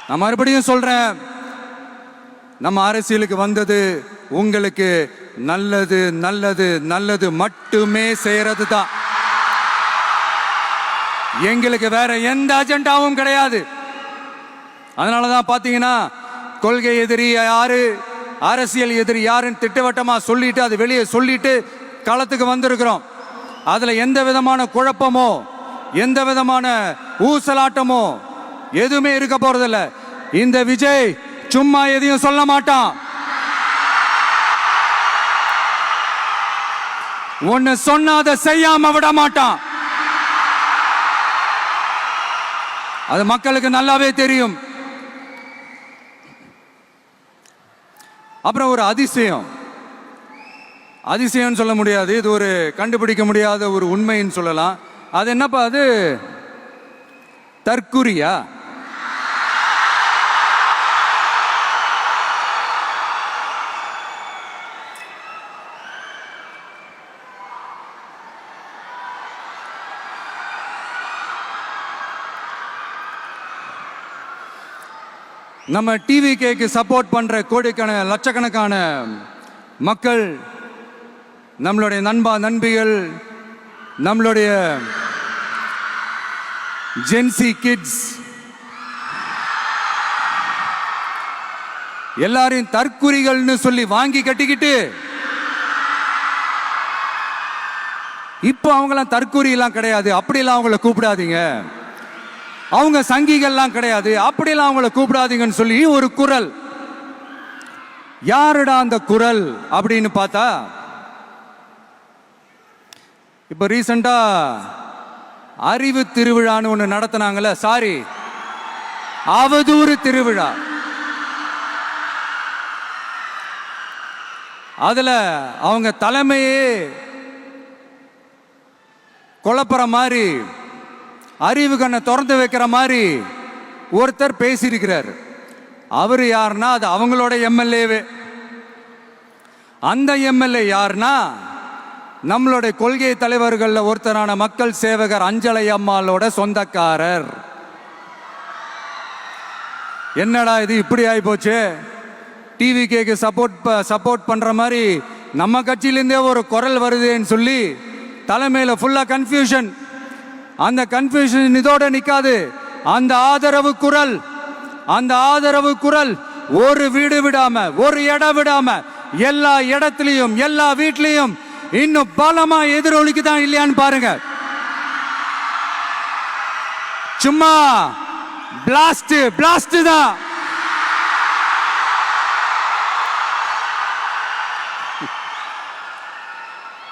நான் மறுபடியும் சொல்றேன், நம்ம அரசியலுக்கு வந்தது உங்களுக்கு நல்லது நல்லது நல்லது மட்டுமே செய்யறது தான். எங்களுக்கு வேற எந்த அஜெண்டாவும் கிடையாது. அதனாலதான் பாத்தீங்கன்னா கொள்கை எதிரி யாரு, அரசியல் எதிரி யாருன்னு திட்டவட்டமா சொல்லிட்டு அது வெளியே சொல்லிட்டு களத்துக்கு வந்திருக்கிறோம். அதுல எந்த விதமான குழப்பமோ எந்த விதமான ஊசலாட்டமோ எதுவுமே இருக்க போறதில்ல. இந்த விஜய் சும்மா எதையும் சொல்ல மாட்டான். ஒன்னு சொன்ன அதை செய்யாம விட மாட்டான். அது மக்களுக்கு நல்லாவே தெரியும். அப்புறம் ஒரு அதிசயம் சொல்ல முடியாது, இது ஒரு கண்டுபிடிக்க முடியாத ஒரு உண்மைன்னு சொல்லலாம். அது என்னப்பா, அது தற்குறியா? நம்ம டிவிகேக்கு சப்போர்ட் பண்ற கோடிக்கணக்கான லட்சக்கணக்கான மக்கள், நம்மளுடைய நண்பிகள், நம்மளுடைய ஜென்சி கிட்ஸ் எல்லாரையும் தற்குறிகள்னு சொல்லி வாங்கி கட்டிக்கிட்டு இப்போ அவங்களாம் தற்குறி எல்லாம் கிடையாது, அப்படிலாம் அவங்கள கூப்பிடாதீங்க, அவங்க சங்கிகள்லாம் கிடையாது, அப்படிலாம் அவங்கள கூப்பிடாதீங்கன்னு சொல்லி ஒரு குரல். யாருடா அந்த குரல் அப்படின்னு பார்த்தா, இப்ப ரீசெண்டா அறிவு திருவிழான்னு ஒண்ணு நடத்தினாங்கல்ல, சாரி அவதூறு திருவிழா. அதுல அவங்க தலைமையே குழப்பற மாதிரி, அறிவு கண்ணை திறந்து வைக்கிற மாதிரி ஒருத்தர் பேசியிருக்கிறார். அவரு யாருன்னா அது அவங்களோட எம்எல்ஏவே. அந்த எம்எல்ஏ யாருன்னா நம்மளுடைய கொள்கை தலைவர்கள் ஒருத்தரான மக்கள் சேவகர் அஞ்சலை அம்மாளோட சொந்தக்காரர். என்னடா இது இப்படி ஆகி போச்சு, டிவிகேக்கு சப்போர்ட் பண்ற மாதிரி நம்ம கட்சியிலிருந்தே ஒரு குரல் வருதுன்னு சொல்லி தலைமையில ஃபுல்லா கன்ஃபியூஷன். அந்த கன்ஃபியூஷன் இதோட நிக்காது, அந்த ஆதரவு குரல் ஒரு வீடு விடாம ஒரு இடம் விடாம எல்லா இடத்துலயும் எல்லா வீட்லயும் இன்னும் பலமா எதிரொலிக்கு தான் இல்லையான்னு பாருங்க. சும்மா பிளாஸ்ட் தான்.